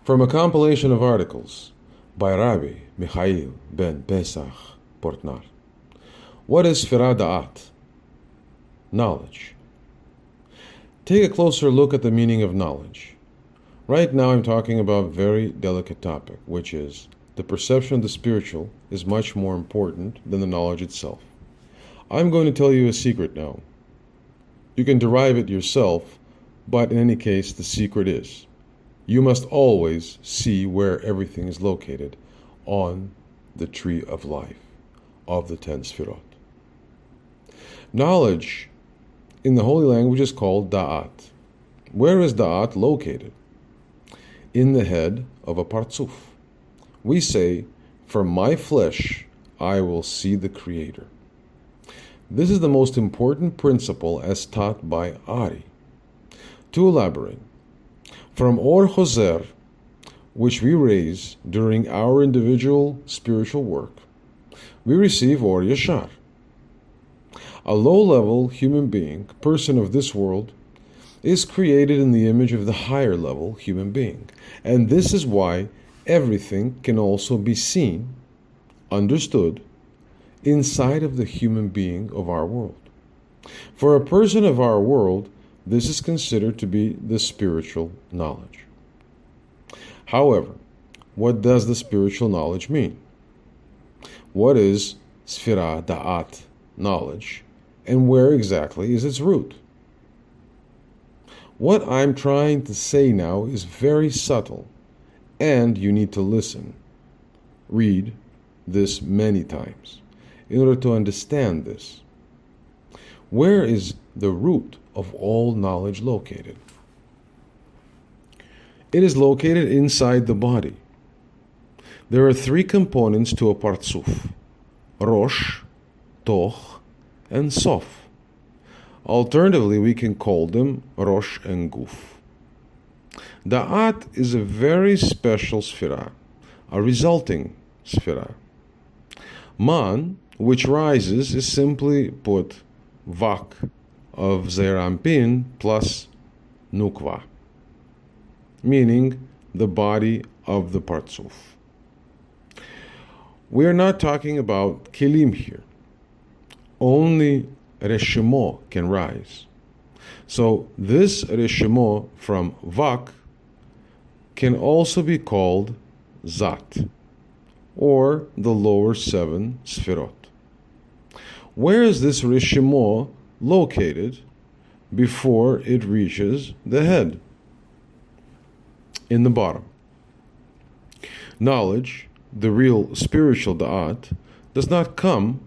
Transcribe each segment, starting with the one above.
From a compilation of articles by Rabbi Michael-ben-Pesach, Portnaar. What is SFIRAH Daat? Knowledge. Take a closer look at the meaning of knowledge. Right now I'm talking about a very delicate topic, which is the perception of the spiritual is much more important than the knowledge itself. I'm going to tell you a secret now. You can derive it yourself, but in any case, the secret is you must always see where everything is located on the tree of life of the 10 Sefirot. Knowledge in the holy language is called Daat. Where is Daat located? In the head of a Partzuf. We say, "From my flesh I will see the Creator." This is the most important principle as taught by Ari. To elaborate, from Or Choser, which we raise during our individual spiritual work, we receive Or Yashar. A low-level human being, person of this world, is created in the image of the higher-level human being. And this is why everything can also be seen, understood, inside of the human being of our world. For a person of our world, this is considered to be the spiritual knowledge. However, what does the spiritual knowledge mean? What is SFIRAH Daat knowledge, and where exactly is its root? What I'm trying to say now is very subtle, and you need to listen. Read this many times in order to understand this. Where is the root of all knowledge located? It is located inside the body. There are 3 components to a Partzuf: Rosh, Toch, and Sof. Alternatively, we can call them Rosh and Guf. Da'at is a very special Sefirah, a resulting Sefirah. Man, which rises, is simply put Vak of Zeirampin plus Nukva, meaning the body of the Partzuf. We are not talking about Kelim here. Only Reshimo can rise. So this Reshimo from Vak can also be called Zat, or the lower 7 Sefirot. Where is this Reshimo located before it reaches the head? In the bottom. Knowledge, the real spiritual Da'at, does not come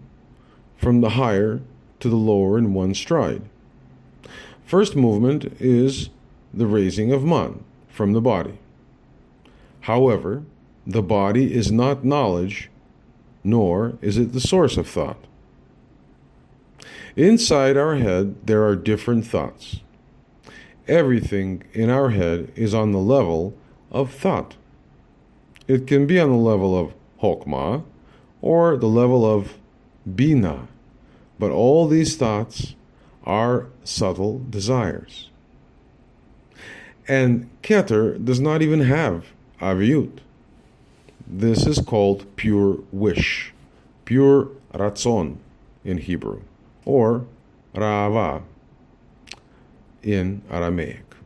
from the higher to the lower in one stride. First movement is the raising of Man from the body. However, the body is not knowledge, nor is it the source of thought. Inside our head, there are different thoughts. Everything in our head is on the level of thought. It can be on the level of Hokmah or the level of Bina, but all these thoughts are subtle desires. And Keter does not even have Aviyut. This is called pure wish, pure Ratzon in Hebrew, or Ra'ava in Aramaic.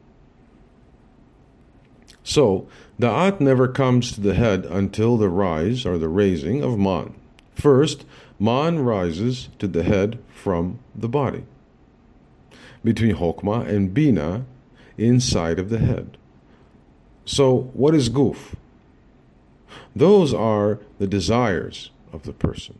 So, Da'at never comes to the head until the rise or the raising of Man. First, Man rises to the head from the body, between Hokmah and Bina inside of the head. So, what is Guf? Those are the desires of the person.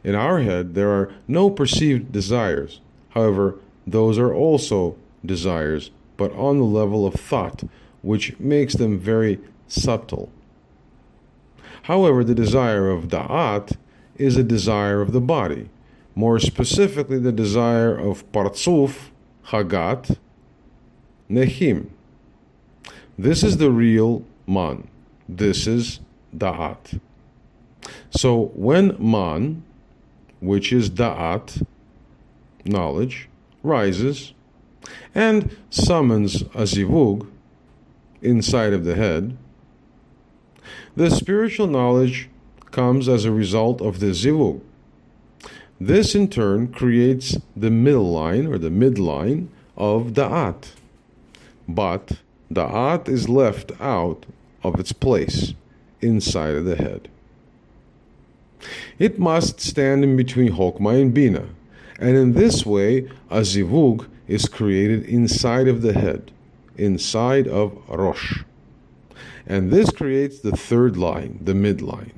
In our head, there are no perceived desires. However, those are also desires, but on the level of thought, which makes them very subtle. However, the desire of Da'at is a desire of the body, more specifically the desire of Partzuf, Hagat, Nehim. This is the real Man. This is Da'at. So when Man, which is Da'at, knowledge, rises and summons a zivug inside of the head, The spiritual knowledge comes as a result of the zivug. This in turn creates the middle line or the midline of Daat. But Daat is left out of its place inside of the head. It must stand in between Chokmah and Bina, and in this way a zivug is created inside of the head, inside of Rosh. And this creates the third line, the midline.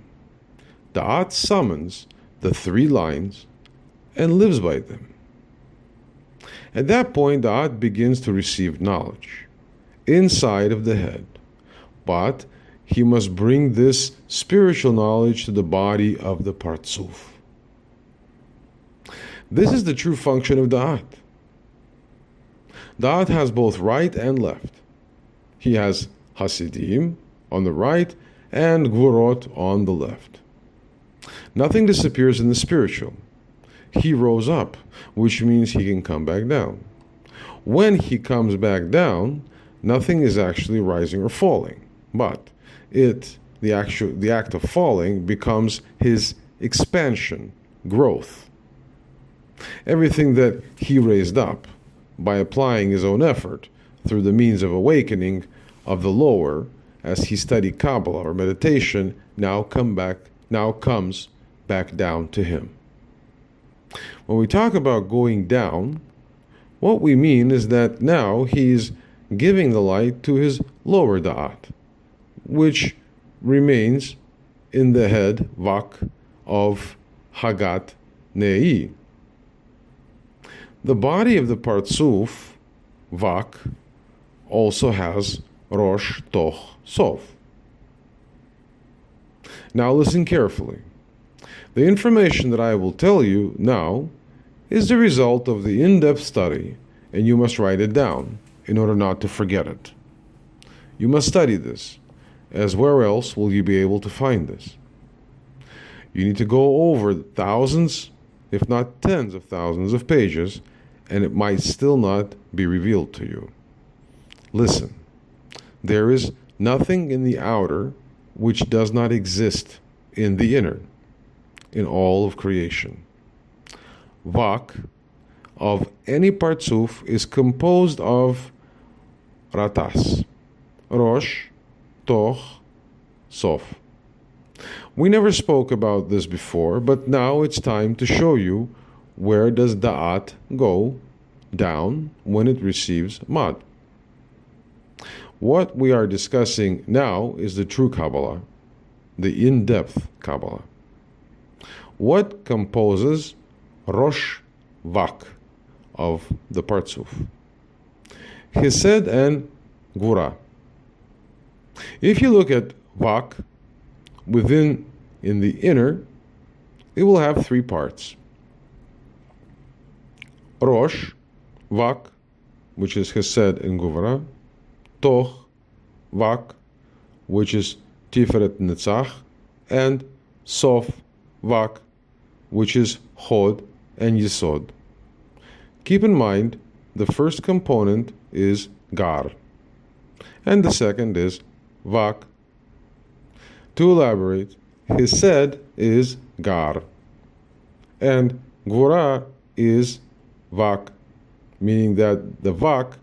Daat summons the three lines and lives by them. At that point, Daat begins to receive knowledge inside of the head. But he must bring this spiritual knowledge to the body of the Partzuf. This is the true function of Daat. Daat has both right and left. He has Hassidim on the right and Gvurot on the left. Nothing disappears in the spiritual. He rose up, which means he can come back down. When he comes back down, nothing is actually rising or falling, but the act of falling becomes his expansion, growth. Everything that he raised up by applying his own effort through the means of awakening of the lower, as he studied Kabbalah or meditation, now comes back down to him. When we talk about going down, what we mean is that now he's giving the light to his lower Daat, which remains in the head, Vak, of Hagat Nei. The body of the Partzuf, Vak, also has Rosh, Toch, Sof. Now listen carefully. The information that I will tell you now is the result of the in-depth study, and you must write it down in order not to forget it. You must study this, as where else will you be able to find this? You need to go over thousands, if not tens of thousands of pages, and it might still not be revealed to you. Listen, there is nothing in the outer which does not exist in the inner, in all of creation. Vak of any Partzuf is composed of Ratas, Rosh, Toch, Sof. We never spoke about this before, but now it's time to show you where does Daat go down when it receives Mad. What we are discussing now is the true Kabbalah, the in-depth Kabbalah. What composes Rosh Vak of the Partzuf? Chesed and Gvura. If you look at Vak in the inner, it will have three parts. Rosh, Vak, which is Chesed and Gvura. Toch, Vak, which is Tiferet Netzach. And Sof, Vak, which is Chod and Yesod. Keep in mind, the first component is Gar, and the second is Vak. To elaborate, Chesed is Gar, and Gvura is Vak, meaning that the Vak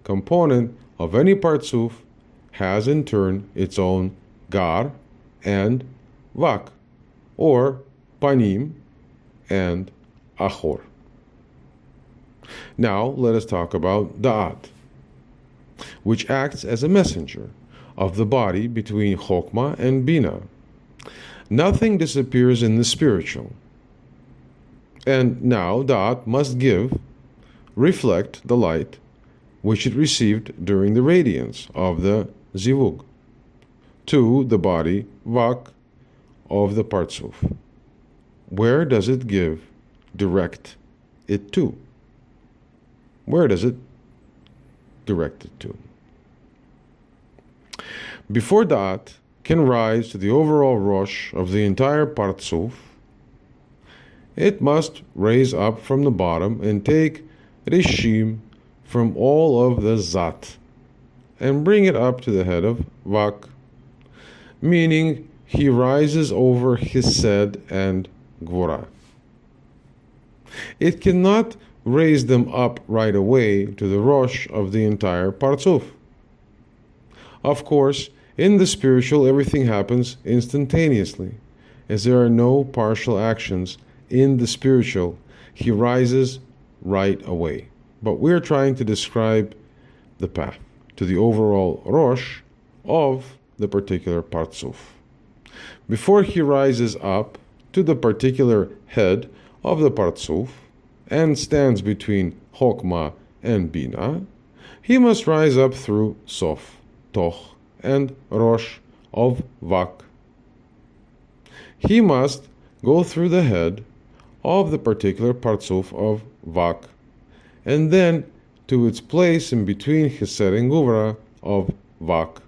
component of any Partzuf has in turn its own Gar and Vak, or Panim and Achor. Now let us talk about Daat, which acts as a messenger of the body between Chokmah and Bina. Nothing disappears in the spiritual. And now Daat must reflect the light which it received during the radiance of the Zivug to the body, Vak, of the Partzuf. Where does it direct it to? Where does it direct it to? Before Daat can rise to the overall Rosh of the entire Partzuf, it must raise up from the bottom and take Rishim from all of the Zat and bring it up to the head of Vak. meaning he rises over Hesed and Gvura. It cannot raise them up right away to the Rosh of the entire Partzuf. Of course, in the spiritual, everything happens instantaneously, as there are no partial actions in the spiritual. He rises right away. But we're trying to describe the path to the overall Rosh of the particular Partzuf. Before he rises up to the particular head of the Partzuf and stands between Chokmah and Bina, he must rise up through Sof, Toch, and Rosh of Vak. He must go through the head of the particular Partzuf of Vak, and then to its place in between Chesed and Gvura of Vak.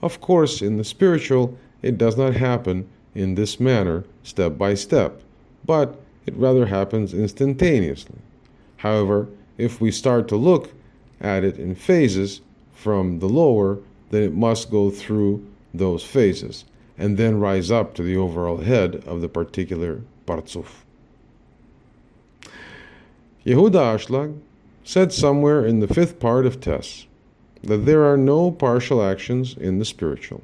Of course, in the spiritual, it does not happen in this manner, step by step, but it rather happens instantaneously. However, if we start to look at it in phases from the lower, then it must go through those phases and then rise up to the overall head of the particular Partzuf. Yehuda Ashlag said somewhere in the 5th part of Tess that there are no partial actions in the spiritual.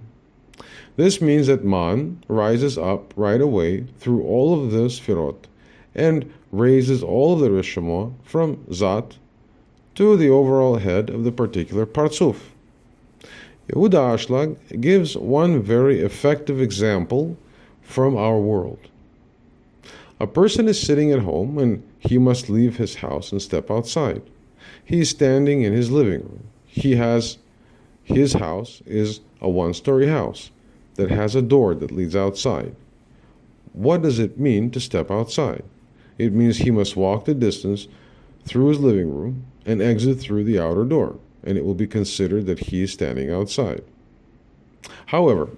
This means that Man rises up right away through all of the Sfirot and raises all of the Reshama from Zat to the overall head of the particular Partzuf. Yehuda Ashlag gives one very effective example from our world. A person is sitting at home and he must leave his house and step outside. He is standing in his living room. His house is a one-story house that has a door that leads outside. What does it mean to step outside? It means he must walk the distance through his living room and exit through the outer door, and it will be considered that he is standing outside. However,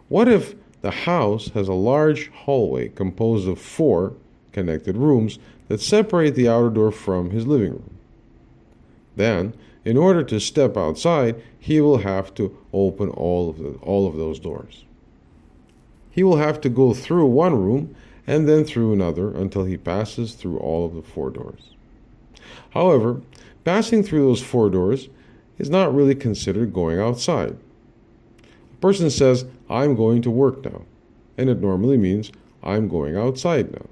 what if the house has a large hallway composed of 4 connected rooms that separate the outer door from his living room? Then, in order to step outside, he will have to open all of those doors. He will have to go through one room and then through another until he passes through all of the 4 doors. However, passing through those 4 doors is not really considered going outside. A person says, I'm going to work now, and it normally means I'm going outside now.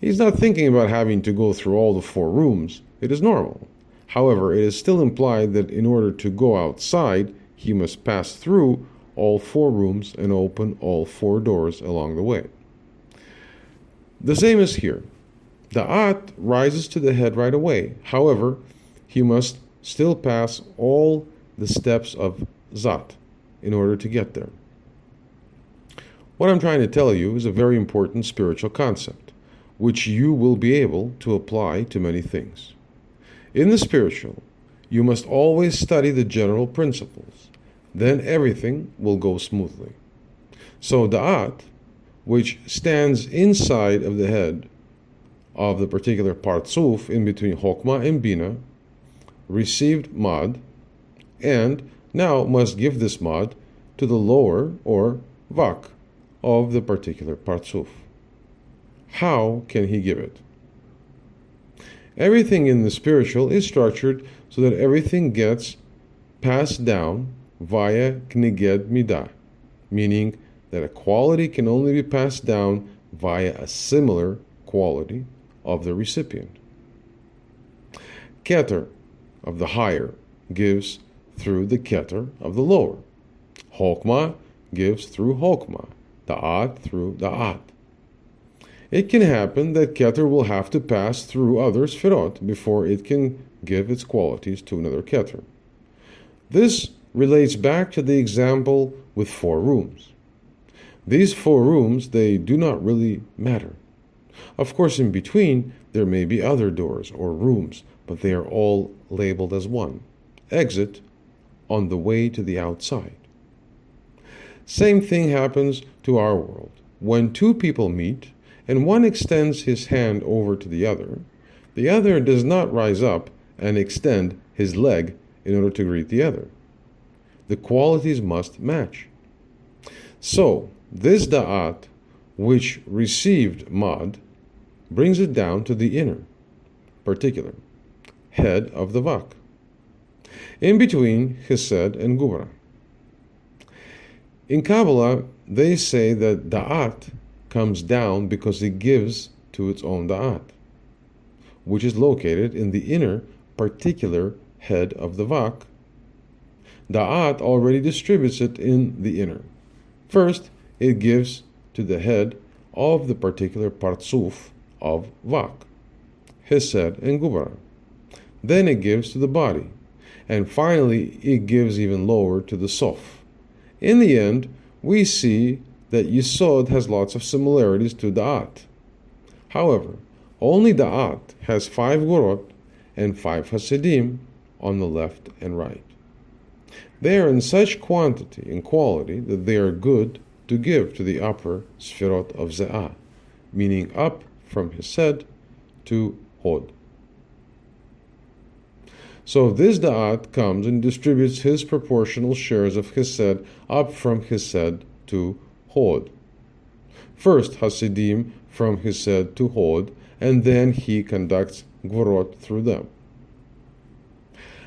He's not thinking about having to go through all the 4 rooms. It is normal. However, it is still implied that in order to go outside, he must pass through all 4 rooms and open all 4 doors along the way. The same is here. Daat rises to the head right away. However, he must still pass all the steps of Zat in order to get there. What I'm trying to tell you is a very important spiritual concept, which you will be able to apply to many things. In the spiritual, you must always study the general principles. Then everything will go smoothly. So Daat, which stands inside of the head of the particular Partzuf in between Chokmah and Bina, received Mad, and now must give this Mad to the lower or Vak of the particular Partzuf. How can he give it? Everything in the spiritual is structured so that everything gets passed down via Kneged Midah, meaning that a quality can only be passed down via a similar quality of the recipient. Keter of the higher gives through the Keter of the lower. Chokmah gives through Chokmah. Daat through Daat. It can happen that Keter will have to pass through other Sfirot before it can give its qualities to another Keter. This relates back to the example with 4 rooms. These 4 rooms, they do not really matter. Of course, in between, there may be other doors or rooms, but they are all labeled as one. Exit on the way to the outside. Same thing happens to our world. When 2 people meet, and one extends his hand over to the other does not rise up and extend his leg in order to greet the other. The qualities must match. So, this Daat, which received Mad, brings it down to the inner, particular, head of the Vak, in between Chesed and Gvura. In Kabbalah, they say that Daat comes down because it gives to its own Daat, which is located in the inner, particular head of the Vak. Daat already distributes it in the inner. First, it gives to the head of the particular Partsuf of Vak, Chesed and Gvura. Then it gives to the body, and finally it gives even lower to the Sof. In the end, we see that Yesod has lots of similarities to Daat. However, only Daat has 5 Gvurot and 5 Hassidim on the left and right. They are in such quantity and quality that they are good to give to the upper Sfirot of Ze'ah, meaning up from Chesed to Hod. So this Daat comes and distributes his proportional shares of Chesed up from Chesed to Hod. First Hassidim from Chesed to Hod, and then he conducts Gvurot through them.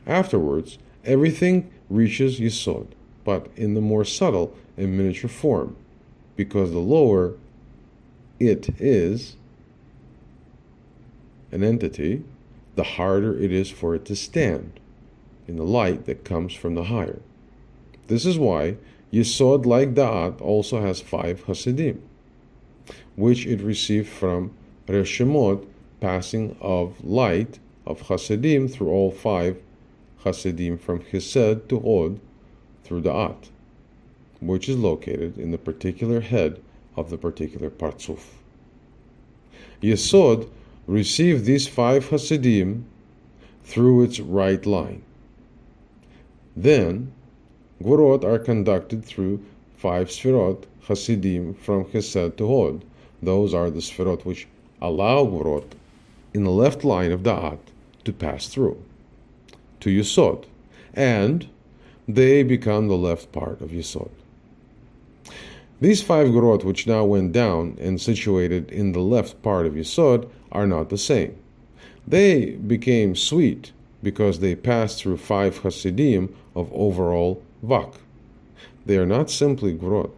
Afterwards, everything reaches Yesod, but in the more subtle and miniature form, because the lower it is an entity, the harder it is for it to stand in the light that comes from the higher. This is why Yesod, like Daat, also has 5 Hassidim, which it received from Reshemot, passing of light of Hassidim through all 5 Hassidim from Chesed to Hod through Daat, which is located in the particular head of the particular Partsuf. Yesod received these 5 Hassidim through its right line. Then, Gvurot are conducted through 5 Sfirot Hassidim from Chesed to Hod. Those are the Sfirot which allow Gvurot in the left line of Daat to pass through to Yesod, and they become the left part of Yesod. These 5 Gvurot which now went down and situated in the left part of Yesod are not the same. They became sweet because they passed through 5 Hassidim of overall Vak. They are not simply Gvurot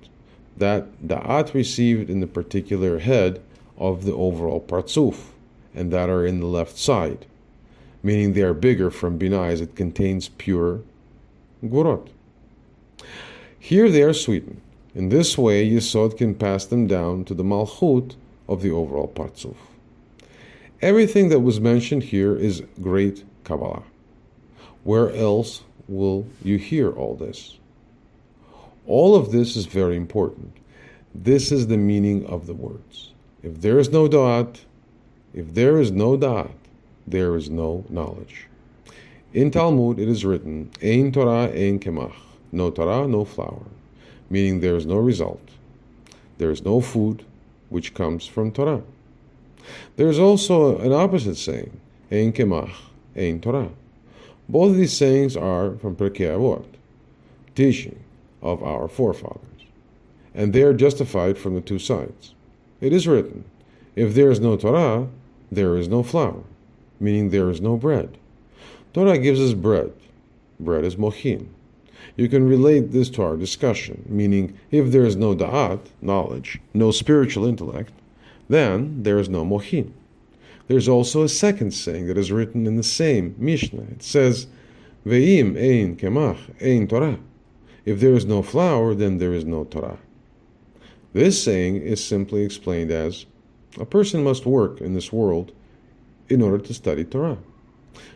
that Daat received in the particular head of the overall Partsuf, and that are in the left side, meaning they are bigger from Binah as it contains pure Gvurot. Here they are sweetened. In this way, Yesod can pass them down to the Malchut of the overall Partsuf. Everything that was mentioned here is great Kabbalah. Where else will you hear all this? All of this is very important. This is the meaning of the words. If there is no Daat, there is no knowledge. In Talmud it is written, Ein Torah, ein Kemach. No Torah, no flour. Meaning there is no result. There is no food which comes from Torah. There is also an opposite saying, Ein Kemach, ein Torah. Both of these sayings are from Pirkei Avot, teaching of our forefathers, and they are justified from the two sides. It is written, if there is no Torah, there is no flour, meaning there is no bread. Torah gives us bread. Bread is mochin. You can relate this to our discussion, meaning if there is no da'at, knowledge, no spiritual intellect, then there is no mochin. There's also a second saying that is written in the same Mishnah. It says, Ve'im ein kemach ein Torah. If there is no flour, then there is no Torah. This saying is simply explained as, a person must work in this world in order to study Torah.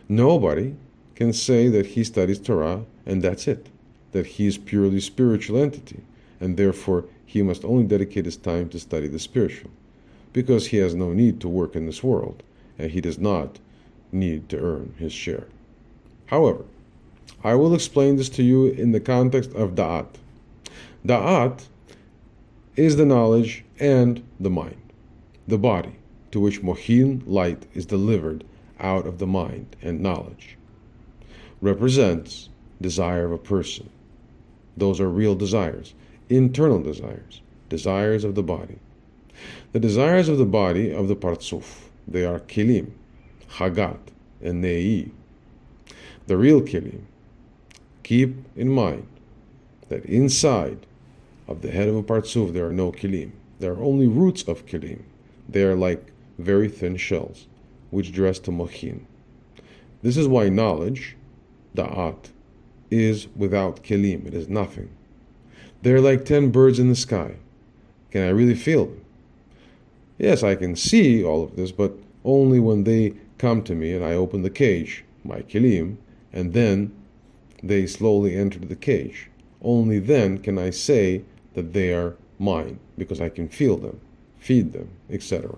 Nobody can say that he studies Torah and that's it, that he is purely spiritual entity, and therefore he must only dedicate his time to study the spiritual, because he has no need to work in this world, and he does not need to earn his share. However, I will explain this to you in the context of Da'at. Da'at is the knowledge and the mind, the body, to which mochin, light, is delivered out of the mind, and knowledge represents desire of a person. Those are real desires. internal desires, desires of the body. The desires of the body of the Partsuf, they are Kilim, Hagat, and Ne'i. The real Kilim. Keep in mind that inside of the head of a Partsuf there are no Kilim. There are only roots of Kilim. They are like very thin shells, which dress to Mochin. This is why knowledge, Daat, is without Kilim. It is nothing. They're like 10 birds in the sky. Can I really feel them? Yes, I can see all of this, but only when they come to me and I open the cage, my Kilim, and then they slowly enter the cage. Only then can I say that they are mine, because I can feel them, feed them, etc.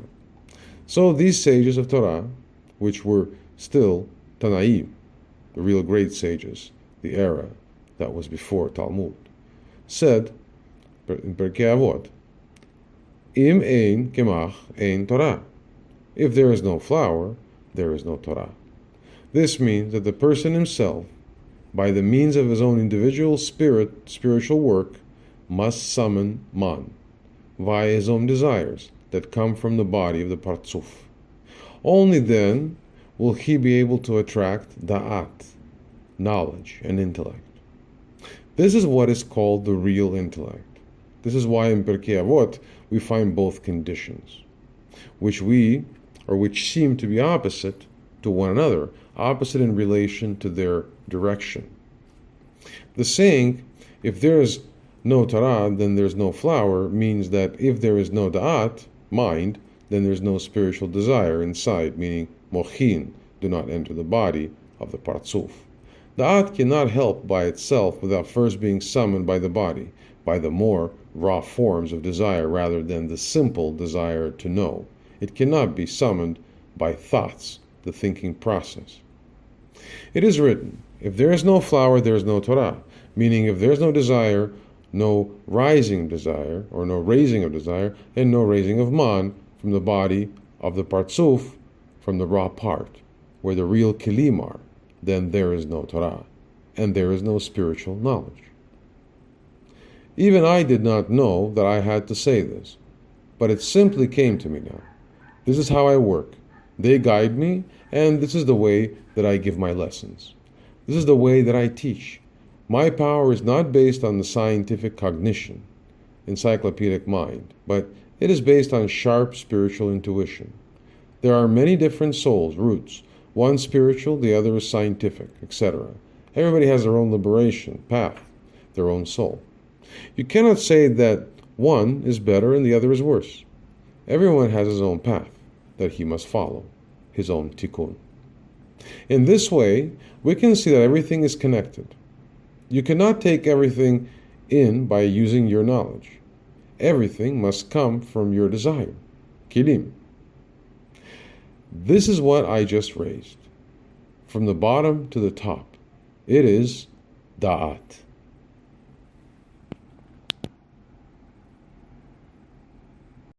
So these sages of Torah, which were still Tanaim, the real great sages, the era that was before Talmud, said in Pirkei Avot, Im ein kemach ein Torah. If there is no flour, there is no Torah. This means that the person himself, by the means of his own individual spiritual work, must summon man, via his own desires that come from the body of the Partsuf. Only then will he be able to attract Daat, knowledge and intellect. This is what is called the real intellect. This is why in Pirkei Avot we find both conditions, which seem to be opposite to one another, opposite in relation to their direction. The saying, if there is no Torah, then there's no flour, means that if there is no Daat, mind, then there's no spiritual desire inside, meaning Mochin do not enter the body of the Partsuf. Daat cannot help by itself without first being summoned by the body, by the more raw forms of desire rather than the simple desire to know. It cannot be summoned by thoughts, the thinking process. It is written, if there is no flour, there is no Torah, meaning if there is no desire, no rising of desire, or no raising of desire, and no raising of man from the body of the Partsuf, from the raw part, where the real Kilim are, then there is no Torah, and there is no spiritual knowledge. Even I did not know that I had to say this, but it simply came to me now. This is how I work. They guide me, and this is the way that I give my lessons. This is the way that I teach. My power is not based on the scientific cognition, encyclopedic mind, but it is based on sharp spiritual intuition. There are many different souls, roots, one spiritual, the other is scientific, etc. Everybody has their own liberation, path, their own soul. You cannot say that one is better and the other is worse. Everyone has his own path that he must follow, his own tikkun. In this way, we can see that everything is connected. You cannot take everything in by using your knowledge. Everything must come from your desire, kilim. This is what I just raised. From the bottom to the top, it is Daat.